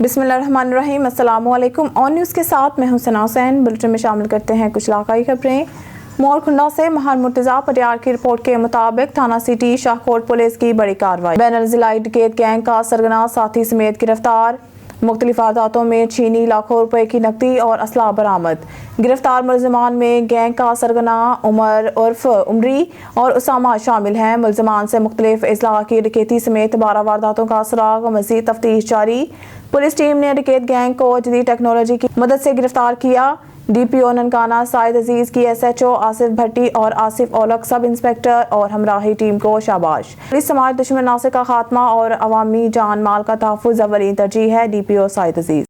بسم اللہ الرحمن الرحیم۔ السلام علیکم۔ آن نیوز کے ساتھ میں ہوں ثنا حسین۔ بلٹن میں شامل کرتے ہیں کچھ علاقائی خبریں۔ مور کھنڈا سے مہان مرتضیٰ پٹیال کی رپورٹ کے مطابق تھانہ سٹی شاہکوٹ پولیس کی بڑی کارروائی۔ بین الضلعی ڈکیت گینگ کا سرگنا ساتھی سمیت گرفتار۔ مختلف وارداتوں میں چھینی لاکھوں روپے کی نقدی اور اسلحہ برآمد۔ گرفتار ملزمان میں گینگ کا سرگنا عمر عرف عمری اور اسامہ شامل ہیں۔ ملزمان سے مختلف اضلاع کی ڈکیتی سمیت 12 وارداتوں کا سراغ۔ مزید تفتیش جاری۔ پولیس ٹیم نے ڈکیت گینگ کو جدید ٹیکنالوجی کی مدد سے گرفتار کیا۔ ڈی پی او ننکانہ سعید عزیز کی ایس ایچ او آصف بھٹی اور آصف اولک سب انسپکٹر اور ہمراہی ٹیم کو شاباش۔ پولیس سماج دشمن عناصر کا خاتمہ اور عوامی جان مال کا تحفظ اولین ترجیح ہے۔ ڈی پی او سعید عزیز۔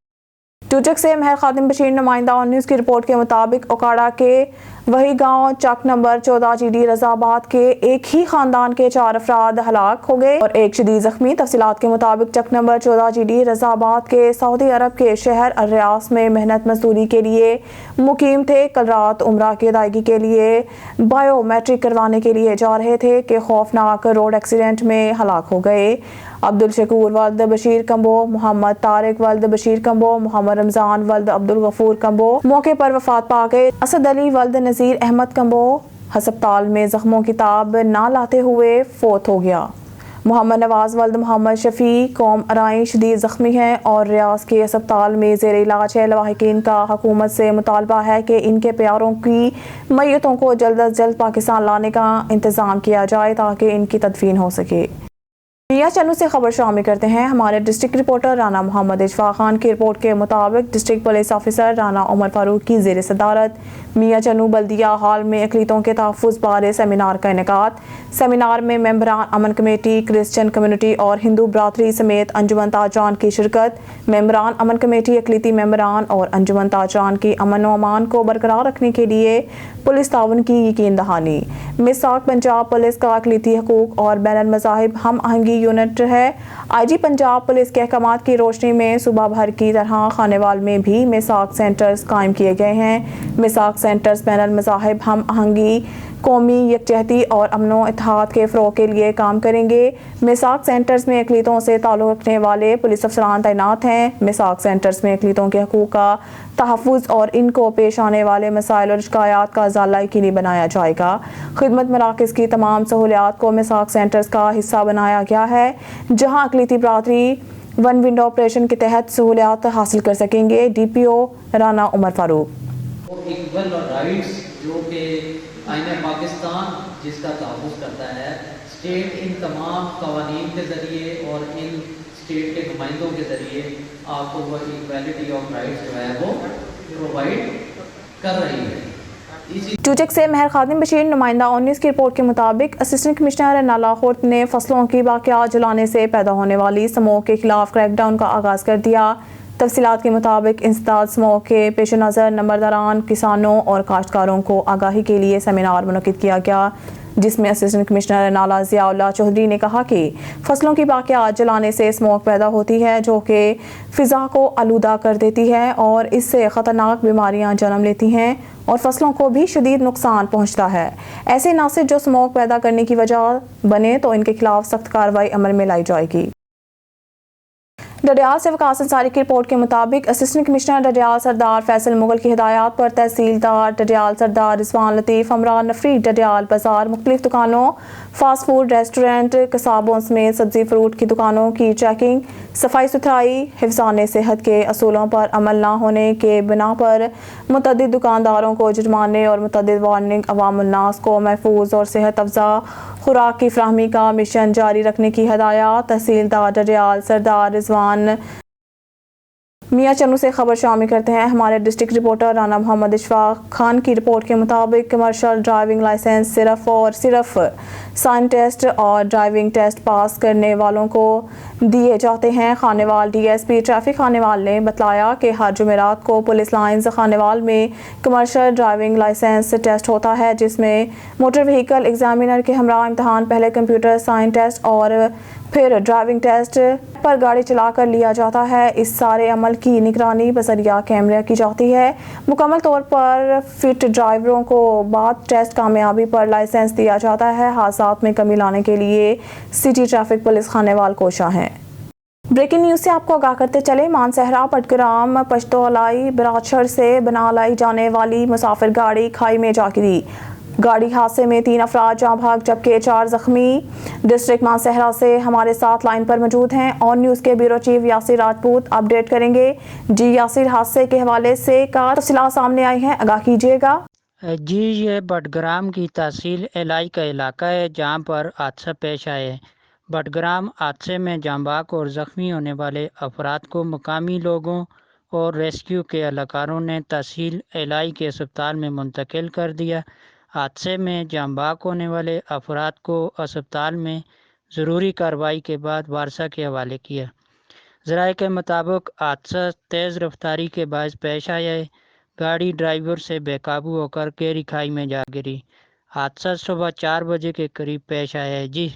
ٹوٹک سے مہر خادم بشیر نمائندہ آن نیوز کی رپورٹ کے مطابق اوکاڑا کے وہی گاؤں چک نمبر 14 جی ڈی رضا آباد کے ایک ہی خاندان کے 4 افراد ہلاک ہو گئے اور ایک شدید زخمی۔ تفصیلات کے مطابق چک نمبر 14 جی ڈی رضا آباد کے سعودی عرب کے شہر الریاض میں محنت مزدوری کے لیے مقیم تھے۔ کل رات عمرہ کی ادائیگی کے لیے بائیو میٹرک کروانے کے لیے جا رہے تھے کہ خوفناک روڈ ایکسیڈنٹ میں ہلاک ہو گئے۔ عبدالشکور ولد بشیر کمبو، محمد طارق ولد بشیر کمبو، محمد رمضان ولد عبدالغفور کمبو موقع پر وفات پا گئے۔ اسد علی ولد نذیر احمد کمبو ہسپتال میں زخموں کی تاب نہ لاتے ہوئے فوت ہو گیا۔ محمد نواز ولد محمد شفیع قوم ارائیں شدید زخمی ہیں اور ریاض کے اسپتال میں زیر علاج ہے۔ لواحقین کا حکومت سے مطالبہ ہے کہ ان کے پیاروں کی میتوں کو جلد از جلد پاکستان لانے کا انتظام کیا جائے تاکہ ان کی تدفین ہو سکے۔ میاں چنو سے خبر شامل کرتے ہیں ہمارے ڈسٹرکٹ رپورٹر رانا محمد اشفاق خان کی رپورٹ کے مطابق ڈسٹرکٹ پولیس آفیسر رانا عمر فاروق کی زیر صدارت میاں چنو بلدیہ ہال میں اقلیتوں کے تحفظ بارے سیمینار کا انعقاد۔ سیمینار میں ممبران امن کمیٹی، کرسچن کمیونٹی اور ہندو برادری سمیت انجمن تاجران کی شرکت۔ ممبران امن کمیٹی، اقلیتی ممبران اور انجمن تاجران کی امن و امان کو برقرار رکھنے کے لیے پولیس تعاون کی یقین دہانی۔ میثاق پنجاب پولیس کا اقلیتی حقوق اور بین المذاہب ہم آہنگی یونٹ ہے۔ آئی جی پنجاب پولیس کے احکامات کی روشنی میں صوبہ بھر کی طرح خانیوال میں بھی میثاق سینٹرز قائم کیے گئے ہیں۔ میثاق سینٹرز بین المذاہب ہم آہنگی، قومی یکجہتی اور امن و اتحاد کے فروغ کے لیے کام کریں گے۔ میثاق سینٹرز میں اقلیتوں سے تعلق رکھنے والے پولیس افسران تعینات ہیں۔ میثاق سینٹرز میں اقلیتوں کے حقوق کا تحفظ اور ان کو پیش آنے والے مسائل اور شکایات کا ازالہ یقینی بنایا جائے گا۔ خدمت مراکز کی تمام سہولیات کو میثاق سینٹرز کا حصہ بنایا گیا ہے، جہاں اقلیتی برادری ون ونڈو آپریشن کے تحت سہولیات حاصل کر سکیں گے۔ ڈی پی او رانا عمر فاروق۔ ایکول رائٹس جو کہ آئین پاکستان جس کا تحفظ کرتا ہے، اسٹیٹ ان تمام قوانین کے ذریعے اور ان اسٹیٹ کے نمائندوں کے ذریعے آپ کو وہ ایکویلٹی آف رائٹس جو ہے وہ پرووائڈ کر رہی ہے۔ ٹوٹک سے مہر خادم بشیر نمائندہ آن نیوز کی رپورٹ کے مطابق اسسٹنٹ کمشنر نالا خورد نے فصلوں کی باقیات جلانے سے پیدا ہونے والی سموگ کے خلاف کریک ڈاؤن کا آغاز کر دیا۔ تفصیلات کے مطابق انسداد سموگ کے پیش نظر نمبرداران، کسانوں اور کاشتکاروں کو آگاہی کے لیے سیمینار منعقد کیا گیا، جس میں اسسٹنٹ کمشنر نالا ضیاء اللہ چودھری نے کہا کہ فصلوں کی باقیات جلانے سے سموگ پیدا ہوتی ہے جو کہ فضا کو آلودہ کر دیتی ہے اور اس سے خطرناک بیماریاں جنم لیتی ہیں اور فصلوں کو بھی شدید نقصان پہنچتا ہے۔ ایسے عناصر جو سموگ پیدا کرنے کی وجہ بنے تو ان کے خلاف سخت کارروائی عمل میں لائی جائے گی۔ ڈڈیال سے وقاص انصاری کی رپورٹ کے مطابق اسسٹنٹ کمشنر ڈڈیال سردار فیصل مغل کی ہدایات پر تحصیلدار ڈڈیال سردار رضوان لطیف ہمراہ نفری ڈڈیال بازار مختلف دکانوں، فاسٹ فوڈ ریسٹورنٹ، قصابوں سمیت سبزی فروٹ کی دکانوں کی چیکنگ، صفائی ستھرائی، حفظان صحت کے اصولوں پر عمل نہ ہونے کے بنا پر متعدد دکانداروں کو جرمانے اور متعدد وارننگ، عوام الناس کو محفوظ اور صحت افزا خوراک کی فراہمی کا مشن جاری رکھنے کی ہدایات۔ تحصیلدار ڈڈیال سردار رضوان میاں چنو سے خبر شامل کرتے ہیں ہمارے ڈسٹرکٹ رپورٹر رانا محمد اشفاق خان کی رپورٹ کے مطابق کمرشل ڈرائیونگ لائسنس صرف اور صرف سائن ٹیسٹ اور ڈرائیونگ ٹیسٹ پاس کرنے والوں کو دیے جاتے ہیں۔ Khanewal D S P traffic Khanewal نے بتلایا کہ ہر جمعرات کو پولیس لائنز خانیوال میں کمرشل ڈرائیونگ لائسنس ٹیسٹ ہوتا ہے، جس میں موٹر وہیکل ایگزامینر کے ہمراہ امتحان پہلے کمپیوٹر سائن ٹیسٹ اور پھر ڈرائیونگ ٹیسٹ پر گاڑی چلا کر لیا جاتا ہے۔ اس سارے عمل کی نگرانی بذریعہ کیمرے کی جاتی ہے۔ مکمل طور پر فٹ ڈرائیوروں کو بعد ٹیسٹ کامیابی پر لائسنس دیا جاتا ہے۔ حادثات میں کمی لانے کے لیے سٹی ٹریفک پولیس خانیوال کوشاں ہے۔ ब्रेकिंग न्यूज़ से आपको आगाह करते चले, मानसहरा पटग्राम पश्तोलाई बराचर से बनालाई जाने वाली मुसाफिर गाड़ी खाई में जा गिरी। गाड़ी हादसे में 3 अफराद जाँ भाग जबकि 4 जख्मी। डिस्ट्रिक्ट मानसहरा से हमारे साथ लाइन पर मौजूद हैं ऑन न्यूज़ के bureau chief Yasir Rajput, update करेंगे। जी यासिर, हादसे के हवाले से का तफसीलात सामने आई हैं, आगाह कीजिएगा। जी, ये बटग्राम की तहसील एलाई का इलाका है जहाँ पर हादसा पेश आया है। बटग्राम हादसे में जांबाक और ज़ख्मी होने वाले अफराद को मकामी लोगों और रेस्क्यू के एहलकारों ने तहसील एलाई के अस्पताल में मुंतकिल कर दिया। हादसे में जांबाक होने वाले अफराद को अस्पताल में ज़रूरी कार्रवाई के बाद वारसा के हवाले किया। ज़राए के मुताबिक हादसा तेज़ रफ्तारी के बायस पेश आया है। गाड़ी ड्राइवर से बेकाबू होकर गहरी खाई में जा गिरी। हादसा सुबह 4 बजे के करीब पेश आया है। जी,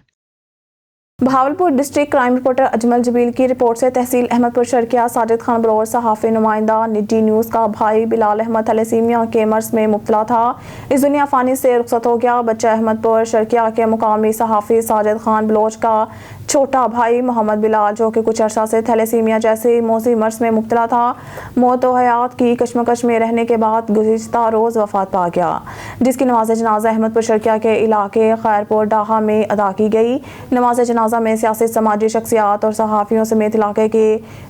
Bahawalpur district crime reporter Ajmal Jabeel की रिपोर्ट से तहसील अहमदपुर शर्किया साजिद खान बलौर सहाफ़ी नुमाइंदा निजी न्यूज़ का भाई बिलाल अहमद थैलेसीमिया के मर्ज में मुब्तला था। इस दुनिया फ़ानी से रुखसत हो गया। बच्चा अहमदपुर शर्किया के मुकामी सहाफ़ी साजिद खान बलोच का छोटा भाई मोहम्मद बिलाल, जो कि कुछ अरसा से थैलेसीमिया जैसे मौसी मर्ज में मुब्तला था, मौत व हयात की कशमकश में रहने के बाद गुज़िश्ता रोज़ वफ़ात पा गया, जिसकी नमाज जनाजा अहमदपुर शर्किया के इलाके खैरपुर डाहा में अदा की गई। नमाज जनाजा में सियासी समाजी शख्सियात और सहाफ़ियों समेत इलाके के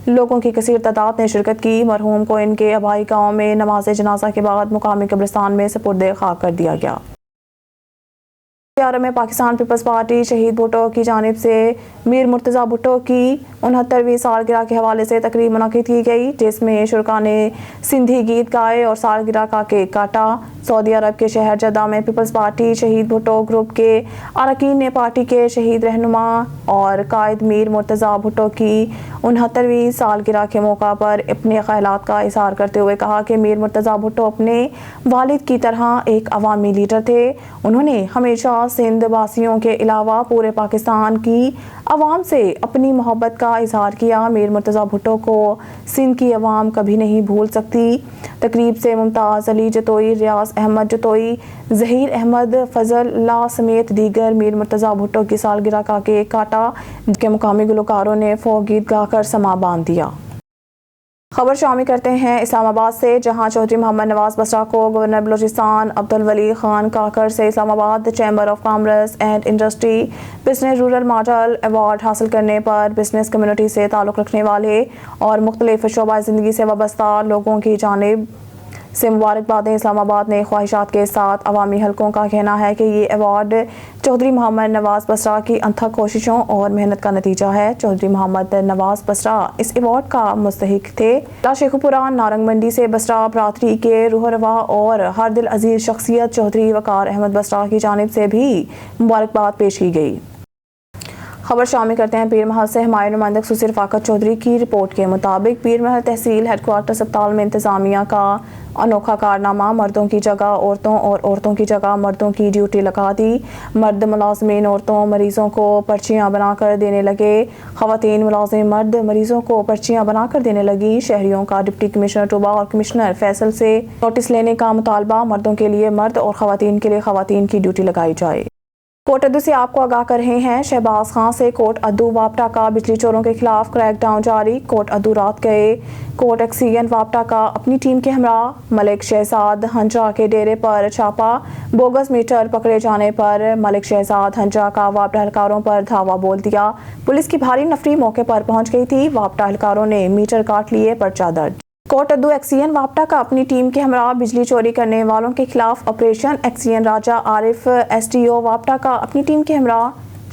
लोगों की कसीर तादाद ने शिरकत की। मरहूम को इनके आबाई गाँव में नमाज जनाजा के बाद मुकामी कब्रिस्तान में सुपुर्द खाक कर दिया गया। में पाकिस्तान पीपल्स पार्टी शहीद भुट्टो की जानिब से मीर मुर्तज़ा भुट्टो की 69वीं सालगिरह के हवाले से तकरीब मुनक़िद की गई, जिसमें शुरका ने सिंधी गीत गाए और सालगिरह का केक काटा। सऊदी अरब के शहर जद्दा में पीपल्स पार्टी शहीद भुट्टो ग्रुप के अरकान ने पार्टी के शहीद रहनुमा और कायद मीर मुर्तज़ा भुट्टो की 69वीं सालगिरह के मौका पर अपने ख्यालात का इज़हार करते हुए कहा कि मीर मुर्तज़ा भुट्टो अपने वालिद की तरह एक अवामी लीडर थे। उन्होंने हमेशा सिंध वासियों के अलावा पूरे पाकिस्तान की अवाम से अपनी मोहब्बत का इजहार किया। मीर मुर्तज़ा भुट्टो को सिंध की अवाम कभी नहीं भूल सकती। तकरीब से मुमताज़ अली जतोई, रियाज अहमद जतोई, ज़हीर अहमद, फजल ला समेत दीगर मीर मुर्तज़ा भुट्टो की सालगिरह का केक काटा, जिनके मुकामी गुलकारों ने फोक गीत गाकर समा बांध दिया। खबर शामिल करते हैं इस्लामाबाद से, जहां चौधरी मोहम्मद नवाज बसरा को गवर्नर बलूचिस्तान अब्दुल वली खान काकर से Islamabad chamber of commerce and industry business rural model award हासिल करने पर बिजनेस कम्युनिटी से ताल्लुक़ रखने वाले और मुख्तलिफ शोबा ज़िंदगी से वाबस्ता लोगों की जानिब से मुबारकबादें। इस्लामाबाद ने ख्वाहिशात के साथ अवामी हलकों का कहना है कि ये अवार्ड चौधरी मोहम्मद नवाज बसरा की अथक कोशिशों और मेहनत का नतीजा है। चौधरी मोहम्मद नवाज बसरा इस अवार्ड का मुस्तहिक थे। शेखुपुरा नारंग मंडी से बसरा बरादरी के रूहरवा और हर दिल अजीज शख्सियत चौधरी वकार अहमद बसरा की जानिब से भी मुबारकबाद पेश की गई। खबर शामिल करते हैं पीर महल से। हमारे नुमाइंदा खसूसी रफ़ाकत चौधरी की रिपोर्ट के मुताबिक पीर महल तहसील हेडक्वार्टर अस्पताल में इंतज़ामिया का अनोखा कारनामा, मर्दों की जगह औरतों और औरतों की जगह मर्दों की ड्यूटी लगा दी। मर्द मुलाजमीन औरतों मरीजों को पर्चियाँ बनाकर देने लगे, ख़वातीन मुलाजिम मर्द मरीजों को पर्चियाँ बनाकर देने लगी। शहरियों का डिप्टी कमिश्नर टूबा और कमिश्नर फैसल से नोटिस लेने का मुतालबा, मर्दों के लिए मर्द और ख़वातीन के लिए ख़वातीन की ड्यूटी लगाई जाए। कोट अद्दू से आपको आगाह कर रहे हैं शहबाज खां से। कोट अद्दू वापटा का बिजली चोरों के खिलाफ क्रैकडाउन जारी। कोट अद्दू रात गए कोट एक्सीएन वापटा का अपनी टीम के हमरा मलिक शहजाद हंजा के डेरे पर छापा। बोगस मीटर पकड़े जाने पर मलिक शहजाद हंजा का वापटा एहलकारों पर धावा बोल दिया। पुलिस की भारी नफरी मौके पर पहुंच गई थी। वापटा एहलकारों ने मीटर काट लिए, पर्चा दर्ज। कोट अद्दू एक्सीएन वापटा का अपनी टीम के हमरा बिजली चोरी करने वालों के खिलाफ ऑपरेशन एक्सीएन राजा आरिफ एसडीओ वापटा का अपनी टीम के हमरा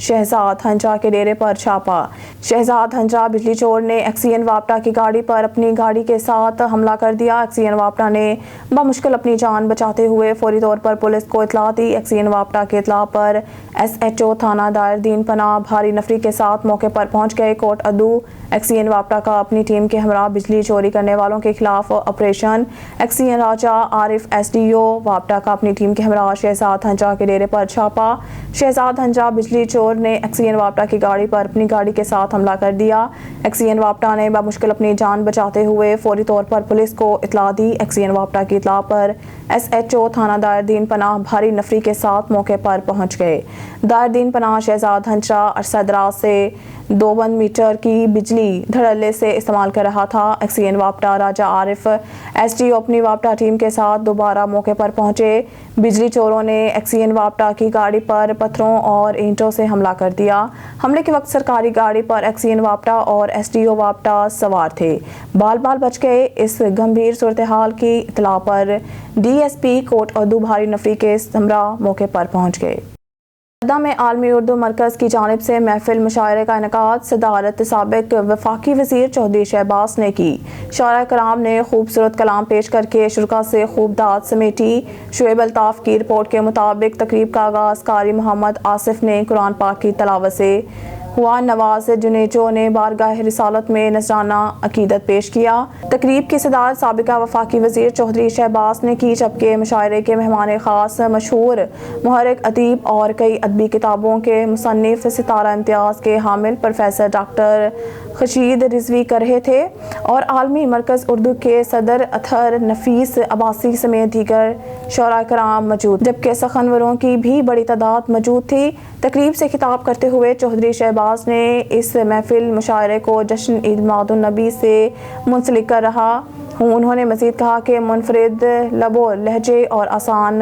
शहजाद हंजा के डेरे पर छापा। शहजाद हंजा बिजली चोर ने एक्सीएन वापटा की गाड़ी पर अपनी गाड़ी के साथ हमला कर दिया। एक्सीएन वापटा ने बामुश्किल अपनी जान बचाते हुए फौरी तौर पर पुलिस को इतला दी। एक्सीएन वापटा के इतला पर एसएचओ थाना दायर दीन पना भारी नफरी के साथ मौके पर पहुंच गए। कोट अद्दू एक्सीएन वापटा का अपनी टीम के हमरा बिजली चोरी करने वालों के खिलाफ ऑपरेशन एक्सीएन राजा आरिफ एसडीओ वापटा का अपनी टीम के हमरा शहजाद हंजा के डेरे पर छापा। शहजाद हंजा बिजली चोर چور نے ایکسین واپٹا کی گاڑی پر اپنی گاڑی کے ساتھ حملہ کر دیا۔ ایکسین واپٹا نے بمشکل اپنی جان بچاتے ہوئے فوری طور پر پولیس کو اطلاع دی۔ ایکسین واپٹا کی اطلاع پر SHO تھانہ دائر دین پناہ بھاری نفری کے ساتھ موقع پر پہنچ گئے۔ دائر دین پناہ شہزاد ہنچرا عرصہ دراز سے 52 میٹر کی بجلی دھڑلے سے استعمال کر رہا تھا۔ ایکسین واپٹا راجہ عارف SDO اپنی واپٹا ٹیم کے ساتھ دوبارہ موقع پر پہنچے۔ بجلی چوروں نے ایکسین واپٹا کی گاڑی پر پتھروں اور اینٹوں سے حملہ کر دیا۔ حملے کے وقت سرکاری گاڑی پر ایکسین واپٹا اور SDO واپٹا سوار تھے، بال بچ گئے۔ اس گمبھیر صورتحال کی اطلاع پر DSP کوٹ اردو بھاری نفری کے ہمراہ موقع پر پہنچ گئے۔ جدہ میں عالمی اردو مرکز کی جانب سے محفل مشاعرے کا انعقاد صدارت سابق وفاقی وزیر چودھری شہباز نے کی۔ شعراء کرام نے خوبصورت کلام پیش کر کے شرکاء سے خوب داد سمیٹی۔ شعیب الطاف کی رپورٹ کے مطابق تقریب کا آغاز قاری محمد آصف نے قرآن پاک کی تلاوت سے ہوا۔ نواز جنیجو نے بارگاہ رسالت میں نذرانہ عقیدت پیش کیا۔ تقریب کی صدارت سابقہ وفاقی وزیر چودھری شہباز نے کی، جبکہ مشاعرے کے مہمان خاص مشہور محرک، ادیب اور کئی ادبی کتابوں کے مصنف، ستارہ امتیاز کے حامل پروفیسر ڈاکٹر خورشید رضوی کر رہے تھے اور عالمی مرکز اردو کے صدر اطہر نفیس عباسی سمیت دیگر شعراء کرام موجود، جبکہ سخنوروں کی بھی بڑی تعداد موجود تھی۔ تقریب سے خطاب کرتے ہوئے چودھری شہباز نے اس محفل مشاعرے کو جشن عید میلاد النبی سے منسلک کر رہا ہوں۔ انہوں نے مزید کہا کہ منفرد لب و لہجے اور آسان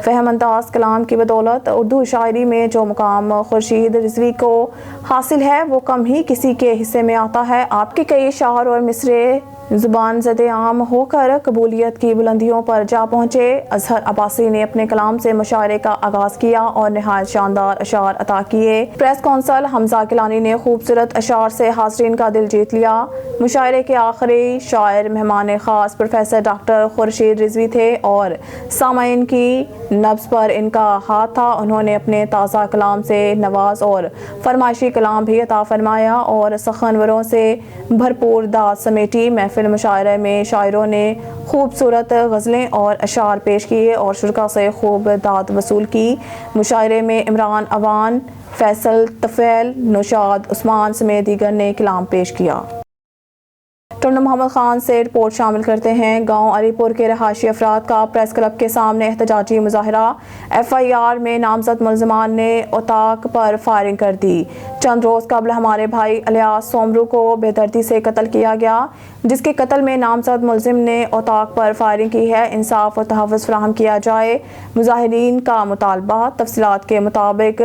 فہم انداز کلام کی بدولت اردو شاعری میں جو مقام خورشید رضوی کو حاصل ہے وہ کم ہی کسی کے حصے میں آتا ہے۔ آپ کے کئی اشعار اور مصرے زبان زد عام ہو کر قبولیت کی بلندیوں پر جا پہنچے۔ اظہر عباسی نے اپنے کلام سے مشاعرے کا آغاز کیا اور نہایت شاندار اشعار عطا کیے۔ پریس کونسل حمزہ گیلانی نے خوبصورت اشعار سے حاضرین کا دل جیت لیا۔ مشاعرے کے آخری شاعر مہمان خاص پروفیسر ڈاکٹر خورشید رضوی تھے اور سامعین کی نبض پر ان کا ہاتھ تھا۔ انہوں نے اپنے تازہ کلام سے نواز اور فرمائشی کلام بھی عطا فرمایا اور سخنوروں سے بھرپور داد سمیٹی۔ محفل مشاعرے میں شاعروں نے خوبصورت غزلیں اور اشعار پیش کیے اور شرکاء سے خوب داد وصول کی۔ مشاعرے میں عمران اوان، فیصل طفیل، نوشاد عثمان سمیت دیگر نے کلام پیش کیا۔ ٹنڈو محمد خان سے رپورٹ شامل کرتے ہیں۔ گاؤں علی پور کے رہائشی افراد کا پریس کلب کے سامنے احتجاجی مظاہرہ۔ FIR میں نامزد ملزمان نے اوطاق پر فائرنگ کر دی۔ چند روز قبل ہمارے بھائی الیاس سومرو کو بے دردی سے قتل کیا گیا، جس کے قتل میں نامزد ملزم نے اوطاق پر فائرنگ کی ہے۔ انصاف اور تحفظ فراہم کیا جائے۔ مظاہرین کا مطالبہ۔ تفصیلات کے مطابق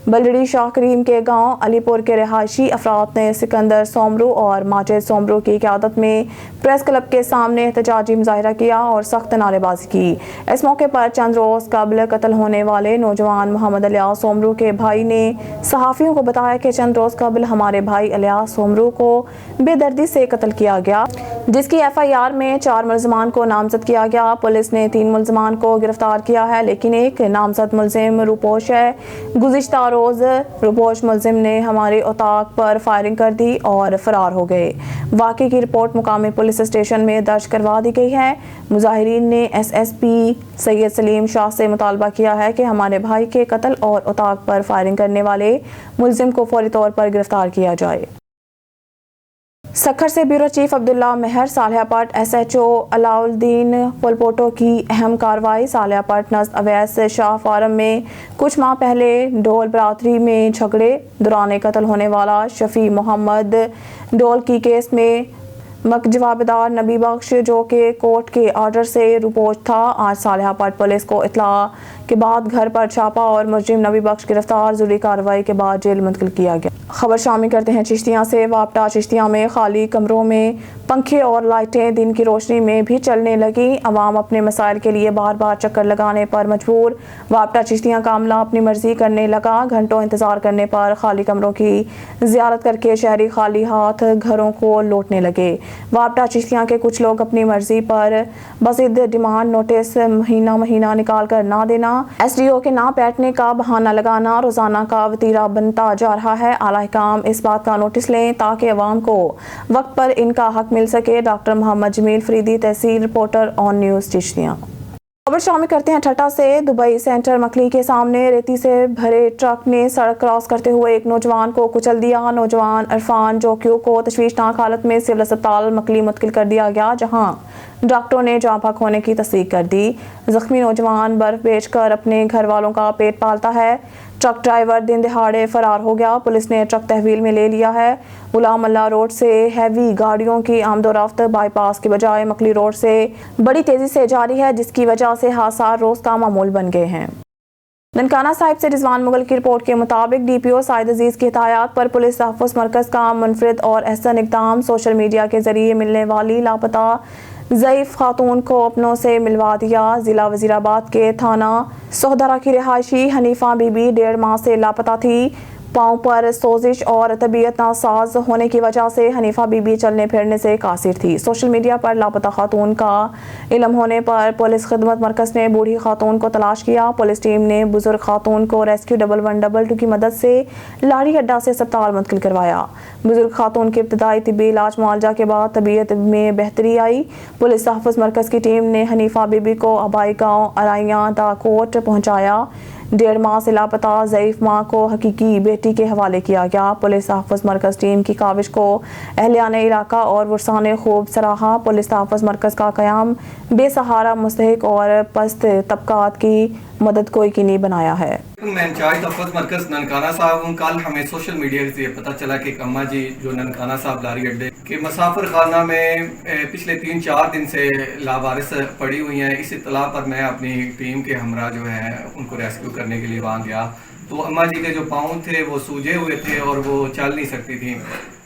بلڑی شاہ کریم کے گاؤں علی پور کے رہائشی افراد نے سکندر سومرو اور ماجد سومرو کی قیادت میں پریس کلب کے سامنے احتجاجی مظاہرہ کیا اور سخت نعرے بازی کی۔ اس موقع پر چند روز قبل قتل ہونے والے نوجوان محمد الیاس سومرو کے بھائی نے صحافیوں کو بتایا کہ چند روز قبل ہمارے بھائی الیاس سومرو کو بے دردی سے قتل کیا گیا، جس کی FIR میں 4 ملزمان کو نامزد کیا گیا۔ پولیس نے 3 ملزمان کو گرفتار کیا ہے، لیکن ایک نامزد ملزم روپوش ہے۔ گزشتہ روز روپوش ملزم نے ہمارے اوطاق پر فائرنگ کر دی اور فرار ہو گئے۔ واقعے کی رپورٹ مقامی پولیس اسٹیشن میں درج کروا دی گئی ہے۔ مظاہرین نے SSP سید سلیم شاہ سے مطالبہ کیا ہے کہ ہمارے بھائی کے قتل اور اوطاق پر فائرنگ کرنے والے ملزم کو فوری طور پر گرفتار کیا جائے۔ سکھر سے بیورو چیف عبداللہ مہر صالحہ پٹ SHO علاء الدین پلپوٹو کی اہم کارروائی۔ صالحہ پٹ نزد اویس شاہ فارم میں کچھ ماہ پہلے ڈول برادری میں جھگڑے دوران قتل ہونے والا شفیع محمد ڈول کی کیس میں جوابدار نبی بخش، جو کہ کورٹ کے آرڈر سے روپوش تھا، آج صالحہ پٹ پولیس کو اطلاع کے بعد گھر پر چھاپا اور مجرم نبی بخش گرفتار۔ ضروری کارروائی کے بعد جیل منتقل کیا گیا۔ خبر شامل کرتے ہیں چشتیاں سے۔ واپٹا چشتیاں میں خالی کمروں میں پنکھے اور لائٹیں دن کی روشنی میں بھی چلنے لگیں۔ عوام اپنے مسائل کے لیے بار بار چکر لگانے پر مجبور۔ واپٹا چشتیاں کا عملہ اپنی مرضی کرنے لگا۔ گھنٹوں انتظار کرنے پر خالی کمروں کی زیارت کر کے شہری خالی ہاتھ گھروں کو لوٹنے لگے۔ واپٹا چشتیاں کے کچھ لوگ اپنی مرضی پر بضد ڈیمانڈ نوٹس مہینہ نکال کر نہ دینا، SDO کے نہ بیٹھنے کا بہانہ لگانا روزانہ کا وتیرہ بنتا جا رہا ہے۔ اعلیٰ حکام اس بات کا نوٹس لیں تاکہ عوام کو وقت پر ان کا حق مل سکے۔ ڈاکٹر محمد جمیل فریدی، تحصیل رپورٹر آن نیوز چشتیاں۔ खबर शामिल करते हैं ठट्टा से। दुबई सेंटर मकली के सामने रेती से भरे ट्रक ने सड़क क्रॉस करते हुए एक नौजवान को कुचल दिया। नौजवान इरफान जोकियो को तशवीशनाक हालत में सिविल अस्पताल मकली मुंतकिल कर दिया गया, जहां डॉक्टरों ने जान बहक होने की तस्दीक कर दी। जख्मी नौजवान बर्फ बेचकर अपने घर वालों का पेट पालता है। ट्रक ड्राइवर दिन दहाड़े फरार हो गया। पुलिस ने ट्रक तहवील में ले लिया है। गुलाम अल्लाह रोड से हैवी गाड़ियों की आमदोरफ्त बाईपास के बजाय मकली रोड से बड़ी तेजी से जारी है, जिसकी वजह से हादसा रोज का मामूल बन गए हैं। ननकाना साहिब से रिजवान मुगल की रिपोर्ट के मुताबिक डीपीओ साइद अजीज की हिदायत पर पुलिस तहफ़्फ़ुज़ मरकज़ का मुनफरिद और अहसन इक़दाम सोशल मीडिया के जरिए मिलने वाली लापता ज़ईफ़ खातून को अपनों से मिलवा दिया। ज़िला वज़ीराबाद के थाना सोहदरा की रिहायशी हनीफा बीबी 1.5 माह से लापता थी। पाँव पर सोजिश और तबीयत नासाज होने की वजह से हनीफा बीबी चलने फिरने से कासिर थी। सोशल मीडिया पर लापता खातून का इल्म होने पर पुलिस खिदमत मरकज़ ने बूढ़ी खातून को तलाश किया। पुलिस टीम ने बुजुर्ग खातून को रेस्क्यू 1112 की मदद से लाड़ी अड्डा से अस्पताल मुंतकिल करवाया। बुजुर्ग खातून के इब्तदाई तिब्बी इलाज मुआवजा के बाद तबीयत में बेहतरी आई। पुलिस तहफ़्फ़ुज़ मरकज़ की टीम ने हनीफा बीबी को आबाई गाँव अराइयाँ दाकोट पहुँचाया। 1.5 माह से लापता ज़ईफ़ माँ को हकीकी बेटी के हवाले किया गया। पुलिस तहफ़्फ़ुज़ मरकज़ टीम की काविश को अहलियाने इलाका और वर्षा ने खूब सराहा। पुलिस तहफ़्फ़ुज़ मरकज़ का क़याम बेसहारा मुस्तहिक और पस्त तबकात की मदद को यकीनी बनाया है। मैं इंचार्ज तहफ़्फ़ुज़ मरकज़ ननकाना साहब हूँ। कल हमें सोशल मीडिया से पता चला कि एक अम्मा जी जो ननकाना साहब लारी अड्डे के मुसाफिर खाना में पिछले 3-4 दिन से लावारिस पड़ी हुई हैं। इस इत्तला पर मैं अपनी टीम के हमरा जो है उनको रेस्क्यू करने के लिए वहाँ गया, तो अम्मा जी के जो पाँव थे वो सूजे हुए थे और वो चल नहीं सकती थी।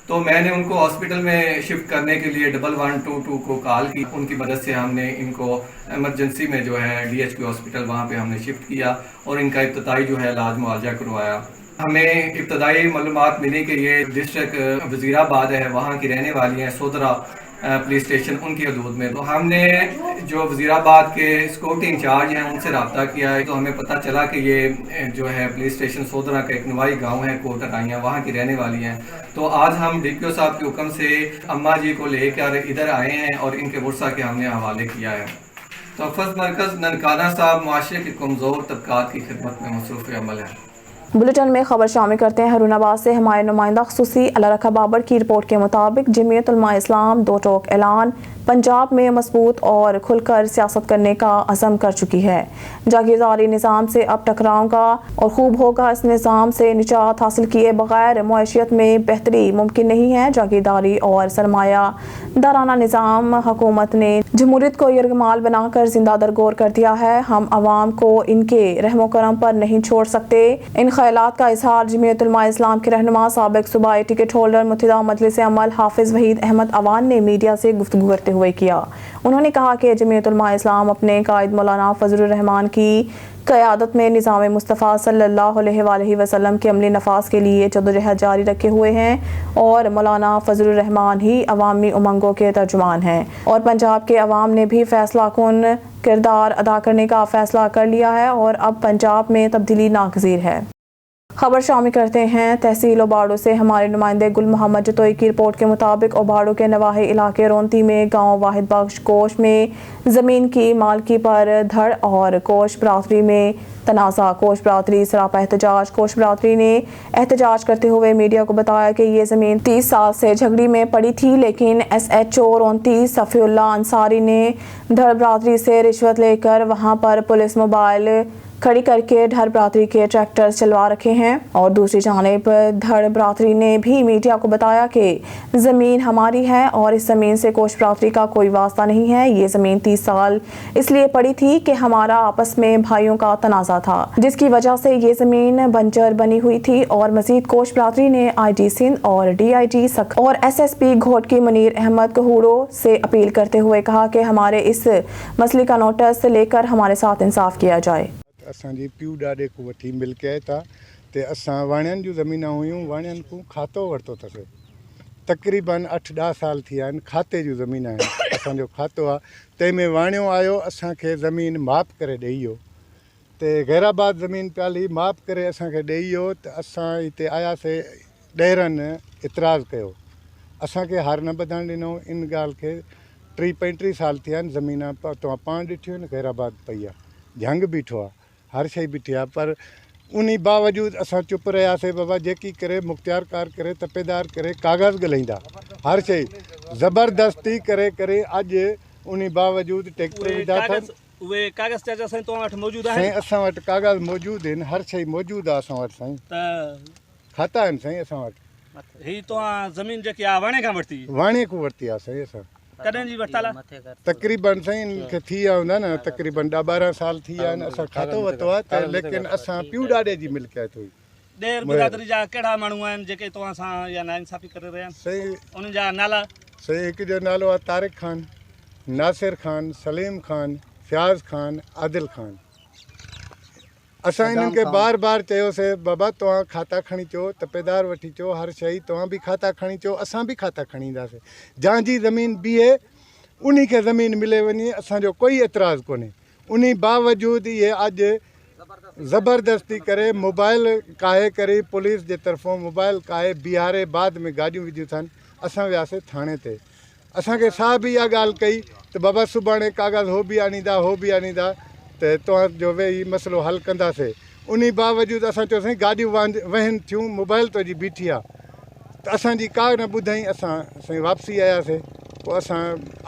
तो मैंने उनको हॉस्पिटल में शिफ्ट करने के लिए 1122 को कॉल की। उनकी मदद से हमने इनको इमरजेंसी में जो है DHQ हॉस्पिटल वहाँ पे हमने शिफ्ट किया और इनका इब्तदाई जो है इलाज मुआवजा करवाया। हमें इब्तदाई मालूमात मिली कि ये डिस्ट्रिक्ट वज़ीराबाद है, वहाँ की रहने वाली हैं, सोदरा पुलिस स्टेशन उनकी हदूद में। तो हमने जो वज़ीराबाद के सिक्योरिटी इंचार्ज हैं उनसे रब्ता किया है, तो हमें पता चला कि ये जो है पुलिस स्टेशन सोदरा का एक नवाई गांव है कोट अराइयाँ, वहाँ की रहने वाली हैं। तो आज हम DPO साहब के हुक्म से अम्मा जी को लेकर इधर आए हैं और इनके वर्षा के हमने हवाले किया है। तहफ़्फ़ुज़ मरकज़ ननकाना साहब माशरे के कमज़ोर तबकात की खिदमत में मसरूफ़ अमल है। बुलेटिन में खबर शामिल करते हैं हरूनाबाद से। हमारे नुमाइंदा ख़ुसूसी अल्लाह रखा बाबर की रिपोर्ट के मुताबिक जमीयत उलमा इस्लाम 2 टोक ऐलान पंजाब में मजबूत और खुलकर सियासत करने का अज़म कर चुकी है। जागीरदारी निज़ाम से अब टकराऊंगा और खूब होगा। इस निज़ाम से निजात हासिल किए बगैर मुआशियत में बेहतरी मुमकिन नहीं है। जागीरदारी और सरमाया दाराना निज़ाम हुकूमत ने जमहूरियत को यरगमाल बनाकर जिंदा दरगोर कर दिया है। हम आवाम को इनके रहमो करम पर नहीं छोड़ सकते। इन ख्यालात का इजहार जमीयत उलमा इस्लाम के रहनुमा साबिक सूबाई टिकट होल्डर मुत्तहिदा मजलिस अमल हाफिज वहीद अहमद अवान ने मीडिया से गुफ्तगू करते हुए किया। उन्होंने कहा कि जमीयत उलमा इस्लाम अपने कायद मौलाना फजलुर रहमान की क़यादत में निज़ाम मुस्तफ़ा सल्लल्लाहु अलैहि वसल्लम के अमली नफाज के लिए जद्दोजहद जारी रखे हुए हैं और मौलाना फजलुर रहमान ही अवामी उमंगों के तर्जुमान हैं और पंजाब के अवाम ने भी फैसला कुन किरदार अदा करने का फ़ैसला कर लिया है और अब पंजाब में तब्दीली नागज़ीर है। खबर शामिल करते हैं तहसील ओबाड़ो से। हमारे नुमाइंदे गुल मोहम्मद जतोई की रिपोर्ट के मुताबिक ओबाड़ो के नवाही इलाके रोंती में गांव वाहिद बख्श कोश में ज़मीन की मालकी पर धड़ और कोश बरादरी में तनाज़ा। कोश बरादरी सरापा एहतजाज। कोश बरादरी ने एहतजाज करते हुए मीडिया को बताया कि ये ज़मीन 30 साल से झगड़ी में पड़ी थी, लेकिन SHO रोंती सफ़ीउल्लाह अंसारी ने धड़ बरादरी से रिश्वत लेकर वहाँ पर पुलिस मोबाइल खड़ी करके धड़ बरादरी के ट्रैक्टर चलवा रखे हैं और दूसरी जानिब धड़ बरादरी ने भी मीडिया को बताया कि ज़मीन हमारी है और इस ज़मीन से कोश बरादरी का कोई वास्ता नहीं है। ये ज़मीन 30 साल इसलिए पड़ी थी कि हमारा आपस में भाइयों का तनाज़ा था, जिसकी वजह से ये ज़मीन बंजर बनी हुई थी। और मज़ीद कोश बरादरी ने IG सिंध और DIG सख और SSP घोटकी मुनीर अहमद कहूड़ो से अपील करते हुए कहा कि हमारे इस मसले का नोटिस लेकर हमारे साथ इंसाफ किया जाए। असांजी पीउ ॾाॾे को वठी मिल के था ते असां वाणियनि जूं ज़मीनां हुयूं, वाणियनि को खातो वरितो अथसि। तक़रीबन 8-10 साल थी विया आहिनि। खाते जूं ज़मीन आहिनि, असांजो खातो आहे। तंहिंमें वाणियो आयो असांखे ज़मीन माप करे ॾेई वियो ते गैराबाद ज़मीन पियाली माप करे असांखे ॾेई वियो त असां हिते आयासीं। ॾेरनि इतराज़ कयो, असांखे हार न ॿधणु ॾिनो इन ॻाल्हि खे। 30-35 साल थिया आहिनि ज़मीन तव्हां पाण ॾिठियूं आहिनि ग़ैराबाद पई आहे झंग बीठो आहे हर शइ बीठी आहे पर उन बावजूद असां चुप रहियासीं बाबा जेकी करे मुख़्तियारकार करे तपेदार करे कागज़ ॻाल्हाईंदा हर शइ ज़बरदस्ती करे करे अॼु उन बावजूद ट्रैक्टर विधा अथनि उहे कागज़ चाचा साईं तव्हां वटि मौजूदु साईं आहिनि असां वटि कागज़ मौजूदु आहिनि हर शइ मौजूदु आहे असां वटि साईं त खाता आहिनि साईं असां वटि हीअ तव्हां ज़मीन जेकी आहे वाणे खां वरिती वाणे खां वरिती आहे साईं असां कॾहिं जी वरितल आहे तक़रीबन साईं खे थी विया हूंदा न तक़रीबन 10-12 साल थी विया आहिनि असां खातो वरितो आहे त लेकिन असां पियूं ॾाॾे जी मिल्कियत हुई ॾेर बिरादरी जा कहिड़ा माण्हू आहिनि जेके तव्हां सां या नाइंसाफ़ी करे रहिया आहिनि साईं उन्हनि जा नाला साईं हिकु जो नालो आहे तारिक ख़ान नासिर ख़ान सलीम ख़ान फयाज़ ख़ान आदिल ख़ान असां इन्हनि खे बार बार चयोसीं बाबा तव्हां खाता खणी अचो तपेदार वठी अचो हर शइ तव्हां बि खाता खणी अचो असां बि खाता खणी ईंदासीं जंहिंजी ज़मीन बीहे उन खे ज़मीन मिले वञे असांजो कोई एतिराज़ु कोन्हे उन बावजूद इहे अॼु ज़बरदस्ती करे मोबाइल काहे करे पुलिस जे तरफ़ां मोबाइल काहे बीहारे बाद में गाॾियूं विधियूं अथनि असां वियासीं थाणे ते असांखे साहब इहा ॻाल्हि कई त बाबा सुभाणे कागज़ हो बि आणींदा हो बि आणींदा त तव्हांजो वेही मसइलो हल कंदासीं उन बावजूद असां चयोसीं गाॾियूं वहनि थियूं मोबाइल तुंहिंजी बीठी आहे त असांजी का न ॿुधाई असां साईं वापसी आयासीं पोइ असां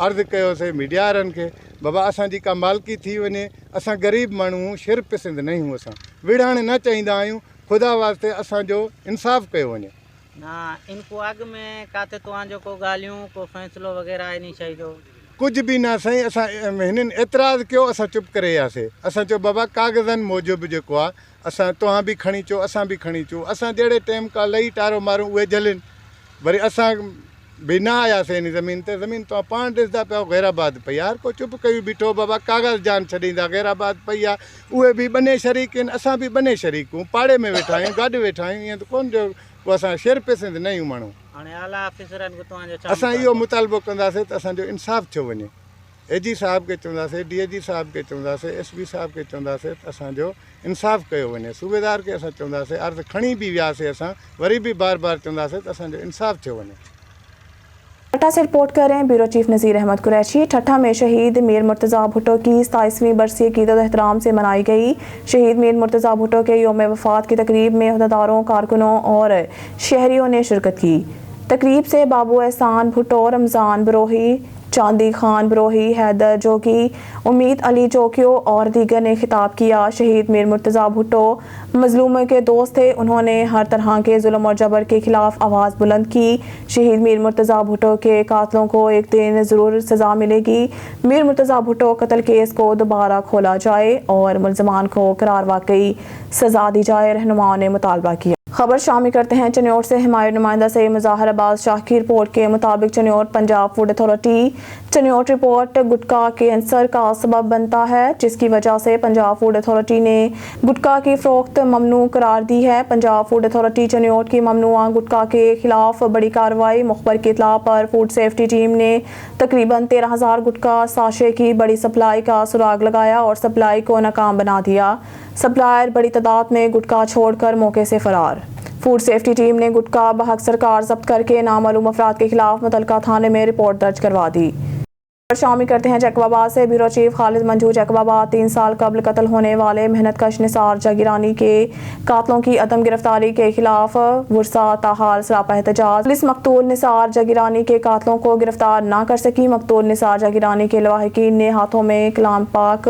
अर्ज़ु कयोसीं मीडिया वारनि खे बाबा असांजी का मालिकी थी वञे असां ग़रीब माण्हू शिर पिसंद न आहियूं असां विढ़ाइण न चाहींदा आहियूं ख़ुदा वास्ते असांजो इंसाफ़ कयो वञे ना इनको अॻु में किथे तव्हांजो को ॻाल्हियूं को फ़ैसिलो वग़ैरह इन शइ जो कुझु बि न साईं असां हिननि एतिराज़ु कयो असां चुप करे वियासीं असां चयो बाबा कागज़नि मूजिबि जेको आहे असां तव्हां बि खणी अचो असां बि खणी अचूं असां जहिड़े टाइम का लही टारो मारूं उहे जलनि वरी असां बि न आयासीं इन ज़मीन ते ज़मीन तव्हां पाण ॾिसंदा पिया ग़ैराबाद पई आहे हर को चुप कयूं बीठो बाबा कागज़ जान छॾींदा ग़ैराबाद पई आहे उहे बि बने शरीक आहिनि असां बि बने शरीकूं पाड़े में वेठा आहियूं गॾु वेठा आहियूं ईअं त कोन जो पोइ असां शेर पिसंद न आहियूं माण्हू हाणे आला ऑफिसरनि खे तव्हांजो छा असां इहो मुतालबो कंदासीं त असांजो इंसाफ़ थियो वञे एजी साहब खे चवंदासीं DIG साहब खे चवंदासीं SB साहब खे चवंदासीं त असांजो इंसाफ़ कयो वञे सूबेदार खे असां चवंदासीं अर्ज़ु खणी बि वियासीं असां वरी बि बार बार चवंदासीं त असांजो इंसाफ़ थियो वञे ठट्टा से रिपोर्ट करें ब्यूरो चीफ नज़ीर अहमद कुरैशी। ठट्टा में शहीद मीर मुर्तज़ा भुट्टो की 27वीं बरसी अक़ीदत एहतराम से मनाई गई। शहीद मीर मुर्तज़ा भुट्टो के यौम वफ़ात की तकरीब में अहदेदारों कारकुनों और शहरियों ने शिरकत की। तकरीब से बाबू एहसान भुट्टो, रमज़ान बरोही, चांदी खान बरोही, हैदर जोगी, उम्मीद अली चौकियो और दीगर ने खिताब किया। शहीद मीर मुर्तज़ा भुट्टो मजलूमों के दोस्त थे, उन्होंने हर तरह के जुल्म और जबर के खिलाफ आवाज़ बुलंद की। शहीद मीर मुर्तज़ा भुट्टो के कातलों को एक दिन ज़रूर सज़ा मिलेगी। मीर मुर्तज़ा भुट्टो कत्ल केस को दोबारा खोला जाए और मुल्ज़मान को करार वाकई सज़ा दी जाए, रहनुमाओं ने मुतालबा किया। खबर शामिल करते हैं चन्योट से। हमारे नुमाइंदा से मुज़ाहिर अब्बास शाह की रिपोर्ट के मुताबिक Chiniot Punjab food authority Chiniot report gutkha cancer का सबब बनता है, जिसकी वजह से पंजाब फूड अथॉरिटी ने गुटखा की फ़रोख्त ममनू करार दी है। पंजाब फूड अथॉरिटी चन्योट की ममनुआ गुटखा के खिलाफ बड़ी कार्रवाई। मुखबर की इतला पर फूड सेफ्टी टीम ने तकरीबन 13,000 गुटखा साशे की बड़ी सप्लाई का सुराग लगाया और सप्लाई को नाकाम बना दिया। सप्लायर बड़ी तादाद में गुटखा छोड़कर मौके से फरार। फूड सेफ्टी टीम ने गुटखा बहक सरकार जब्त करके नामालूम अफराद के खिलाफ मुतलका थाने में रिपोर्ट दर्ज करवा दी। शामिल करते हैं जैकबाबाद से। ब्यूरो चीफ खालिद मंजू जैकबाबाद 3 साल कबल कत्ल होने वाले मेहनत कश निसार जागीरानी के कातलों की अदम गिरफ्तारी के खिलाफ वुरसा ताहाल सरापा एहतजाज। पुलिस मकतूल निसार जागीरानी के कातलों को गिरफ्तार ना कर सकी। मकतूल निसार जागीरानी के लवाहिकीन ने हाथों में कलाम पाक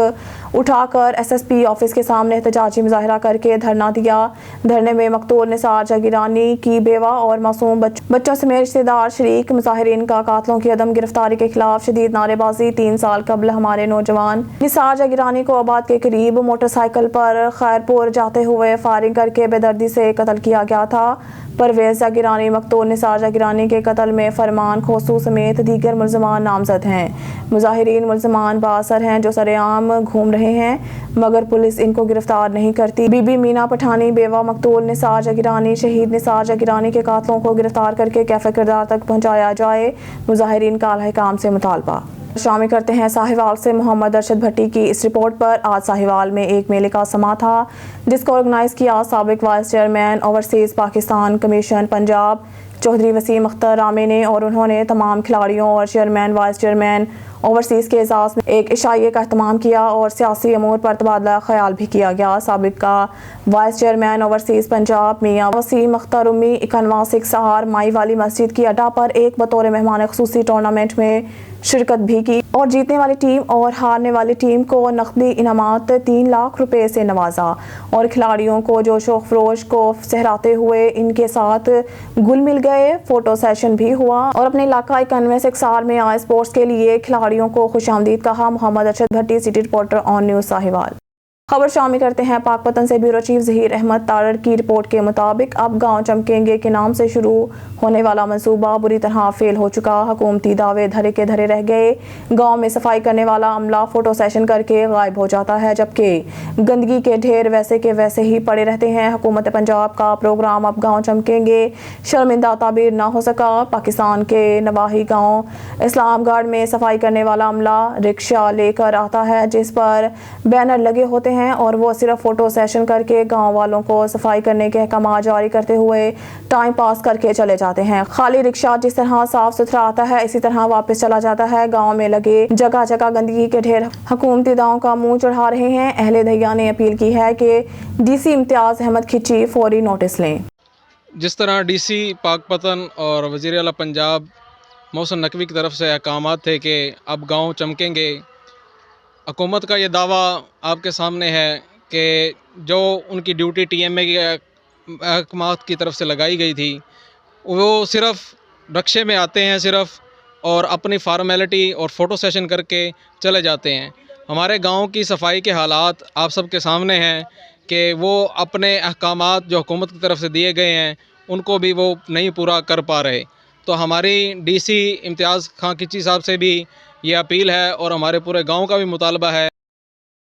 उठाकर SSP ऑफिस के सामने एहतजाजी मुजाहरा करके धरना दिया। धरने में मकतूल निसार जागीरानी की बेवा और मासूम बच्चों समेत रिश्तेदार शरीक। मुजाहिरीन का कातलों की अदम गिरफ्तारी के खिलाफ शदीद नारेबाजी। 3 साल कबल हमारे नौजवान निसार जागीरानी को आबाद के करीब मोटरसाइकिल पर खैरपुर जाते हुए फायरिंग करके बेदर्दी से कत्ल किया गया था। परवेज जागीरानी मकतूल निसार जागीरानी के कत्ल में फरमान खोसू समेत दीगर मुल्ज़मान नामजद हैं। मुजाहिरीन मुल्ज़मान बासर हैं जो सरेआम घूम रहे हैं, मगर पुलिस इनको गिरफ्तार नहीं करती। बीबी मीना पठानी बेवा मकतूल निसार जागीरानी शहीद निसार जागीरानी के कातलों को गिरफ्तार करके कैफ़े किरदार तक पहुँचाया जाए। मुजाहिरीन का अहकाम से मुतालबा। शामिल करते हैं साहिवाल से। मोहम्मद अरशद भट्टी की इस रिपोर्ट पर। आज साहिवाल में एक मेले का समा था, जिसको ऑर्गेनाइज किया साबिक vice chairman overseas Pakistan commission Punjab Chaudhry Waseem Akhtar Rammay ने, और उन्होंने तमाम खिलाड़ियों और चेयरमैन वाइस चेयरमैन ओवरसीज़ के एजाज़ में एक इशाइये का अहतमाम किया और सियासी अमूर पर तबादला ख्याल भी किया गया। साबिका वाइस चेयरमैन ओवरसीज़ पंजाब मियाँ वसीम अख्तर उम्मी 91 सिख सहार माई वाली मस्जिद की अड्डा पर एक बतौर मेहमान खुसूसी टूर्नामेंट में शिरकत भी की और जीतने वाली टीम और हारने वाली टीम को नकदी इनामात 3 लाख रुपए से नवाजा और खिलाड़ियों को जोशो खरोश को सहराते हुए इनके साथ गुल मिल गए। फोटो सेशन भी हुआ और अपने इलाकाई 91 इकसार में आए स्पोर्ट्स के लिए खिलाड़ियों को खुशामदीद कहा। Mohammad Arshad Bhatti, city reporter, on news Sahiwal. खबर शामिल करते हैं पाकपतन से। ब्यूरो चीफ ज़हीर अहमद तारड़ की रिपोर्ट के मुताबिक अब गांव चमकेंगे के नाम से शुरू होने वाला मंसूबा बुरी तरह फेल हो चुका। हुकूमती दावे धरे के धरे रह गए। गांव में सफाई करने वाला अमला फोटो सेशन करके गायब हो जाता है, जबकि गंदगी के ढेर वैसे के वैसे ही पड़े रहते हैं। हुकूमत पंजाब का प्रोग्राम अब गाँव चमकेंगे शर्मिंदा ताबीर ना हो सका। पाकिस्तान के नवाही गाँव इस्लामगढ़ में सफाई करने वाला अमला रिक्शा लेकर आता है जिस पर बैनर लगे होते हैं और वो सिर्फ फोटो सेशन करके गांव वालों को सफाई करने के अहकाम जारी करते हुए टाइम पास करके चले जाते हैं। खाली रिक्शा जिस तरह साफ सुथरा आता है इसी तरह वापस चला जाता है। गांव में लगे जगह जगह गंदगी के ढेर हुकूमती दावों का मुंह चढ़ा रहे हैं। अहले दैया ने अपील की है कि डीसी इम्तियाज अहमद खिची फौरी नोटिस लें। जिस तरह डीसी पाकपतन और वज़ीर आला पंजाब मोहसिन नकवी की तरफ से अहकाम थे कि अब गाँव चमकेंगे, हुकूमत का ये दावा आपके सामने है कि जो उनकी ड्यूटी टीएमए के अहकाम की तरफ से लगाई गई थी वो सिर्फ रक्शे में आते हैं सिर्फ और अपनी फार्मेलिटी और फ़ोटो सेशन करके चले जाते हैं। हमारे गांव की सफाई के हालात आप सबके सामने हैं कि वो अपने अहकामात जो हुकूमत की तरफ से दिए गए हैं उनको भी वो नहीं पूरा कर पा रहे। तो हमारी डीसी इम्तियाज़ खां खिची साहब से भी ये अपील है और हमारे पूरे गांव का भी मुतालबा है।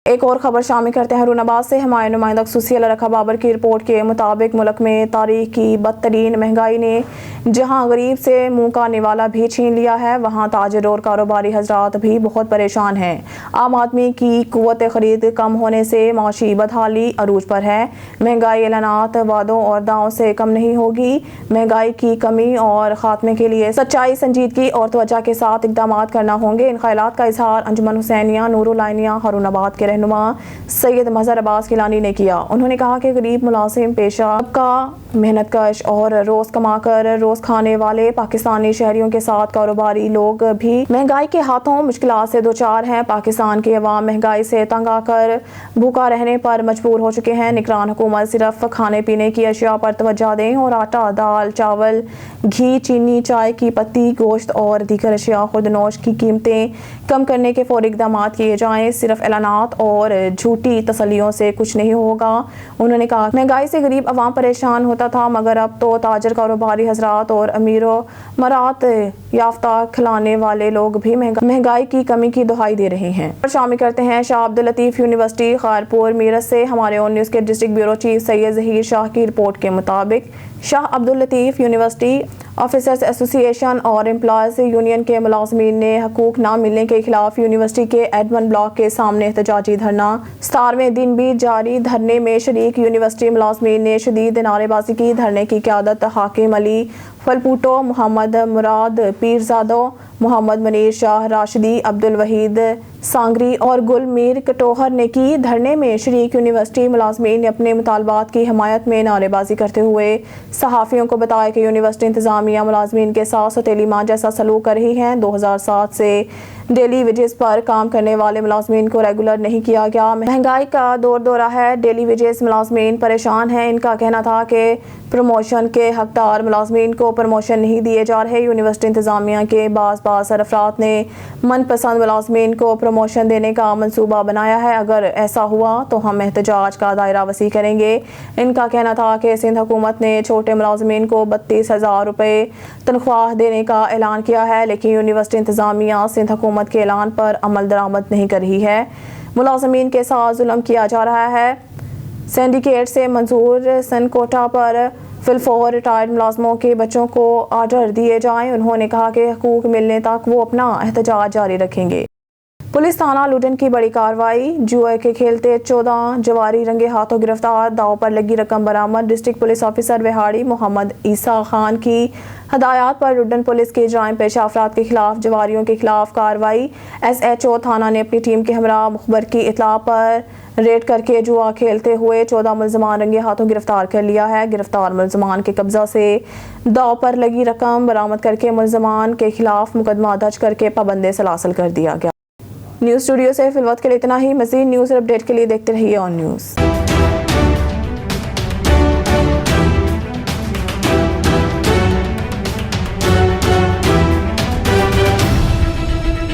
एक और खबर शामिल करते हैं रूनाबाद से। हमारे नुमाइंदा खुसूसी अली रखा बाबर की रिपोर्ट के मुताबिक मुल्क में तारीख की बदतरीन महंगाई ने जहां गरीब से मुंह का निवाला भी छीन लिया है, वहां ताजिर और कारोबारी हजरात भी बहुत परेशान हैं। आम आदमी की कुव्वत खरीद कम होने से माशी बदहाली अरूज पर है। महंगाई ऐलानात वादों और दावों से कम नहीं होगी। महंगाई की कमी और खात्मे के लिए सच्चाई, संजीदगी और तवज्जो के साथ इकदाम करना होंगे। इन ख्यालात का इजहार अंजुमन हुसैनिया नूरुलाइनिया हारूनाबाद के रहनुमा सैयद मजहर अब्बास गिलानी ने किया। उन्होंने कहा कि गरीब मुलाजिम पेशा का मेहनत कश और रोज कमाकर रोज खाने वाले पाकिस्तानी शहरियों के साथ कारोबारी लोग भी महंगाई के हाथों मुश्किलात से दो चार हैं। पाकिस्तान के अवाम महंगाई से तंग आकर भूखा रहने पर मजबूर हो चुके हैं। निगरान हुकूमत सिर्फ खाने पीने की अशिया पर तवज्जो दें और आटा, दाल, चावल, घी, चीनी, चाय की पत्ती, गोश्त और दीगर अशिया खुदनोश की कीमतें कम करने के फौरी इक़दाम किए जाएं। सिर्फ ऐलानात और झूठी तसल्लियों से कुछ नहीं होगा। उन्होंने कहा महंगाई से गरीब अवाम परेशान होता था, मगर अब तो ताजर, कारोबारी हजरात और अमीरों मरात याफ्ता खिलाने वाले लोग भी महंगाई की कमी की दुहाई दे रहे हैं। और शामिल करते हैं शाह अब्दुल लतीफ़ यूनिवर्सिटी खायरपुर मीरत से। हमारे ऑन न्यूज़ के district bureau chief Syed Zaheer Shah की रिपोर्ट के मुताबिक Shah Abdul Latif university officers association और एम्प्लॉयज़ यूनियन के मुलाजमीन ने हकूक ना मिलने के खिलाफ यूनिवर्सिटी के एडमन ब्लॉक के सामने एहतजाजी धरना 17वें दिन भी जारी। धरने में शरीक यूनिवर्सिटी मुलाजमीन ने शदीद नारेबाजी की। धरने की क़यादत हाकिम अली फलपूटो, मोहम्मद मुराद पीरजादो, मोहम्मद मनीर शाह राशिदी, अब्दुल वहीद सांगरी और गुल मीर कटोहर ने की। धरने में शरीक यूनिवर्सिटी मुलाजमीन ने अपने मुतालबात की हमायत में नारेबाजी करते हुए सहाफ़ियों को बताया कि यूनिवर्सिटी इंतज़ामिया मुलाजमीन के साथ सौतेली मां जैसा सलूक कर रही है। 2007 से डेली वेजेस पर काम करने वाले मुलाजमीन को रेगुलर नहीं किया गया। महंगाई का दौर दौरा है, डेली वेजेस मुलाजमीन परेशान हैं। इनका कहना था कि प्रमोशन के हकदार मुलाजमीन को प्रमोशन नहीं दिए जा रहे। यूनिवर्सिटी इंतज़ामिया के बाज़ सरफरात ने मनपसंद मुलाजमीन को प्रमोशन देने का मंसूबा बनाया है। अगर ऐसा हुआ तो हम एहतजाज का दायरा वसी करेंगे। इनका कहना था कि सिंध हुकूमत ने छोटे मुलाजमीन को 32,000 रुपये तनख्वाह देने का ऐलान किया है, लेकिन यूनिवर्सिटी इंतज़ामिया सिंध हुकूमत के ऐलान पर अमल दरामद नहीं कर रही है। मुलाजमीन के साथ जुल्म किया जा रहा है। सिंडिकेट से मंजूर सन कोटा पर फिलफोर रिटायर्ड मुलाजमों के बच्चों को आर्डर दिए जाएं। उन्होंने कहा कि हकूक मिलने तक वो अपना एहतजाज जारी रखेंगे। पुलिस थाना लुडन की बड़ी कार्रवाई, जुए के खेलते 14 जवारी रंगे हाथों गिरफ्तार, दाव पर लगी रकम बरामद। District police officer Vehari Mohammad Isa Khan की हदायत पर लुडन पुलिस के जराइम पेशा अफराद के खिलाफ जवारियों के खिलाफ कार्रवाई। SHO थाना ने अपनी टीम के हमरा मुखबर की इतला पर रेड करके जुआ खेलते हुए 14 मुलजमान रंगे हाथों गिरफ्तार कर लिया है। गिरफ्तार मुलजमान के कब्जा से दाव पर लगी रकम बरामद करके मुलजमान के खिलाफ मुकदमा दर्ज करके पाबंदे सलासल कर दिया गया। न्यूज़ स्टूडियो से फिलवक्त के लिए इतना ही। मज़ीद न्यूज़ और अपडेट के लिए देखते रहिए ऑन न्यूज़।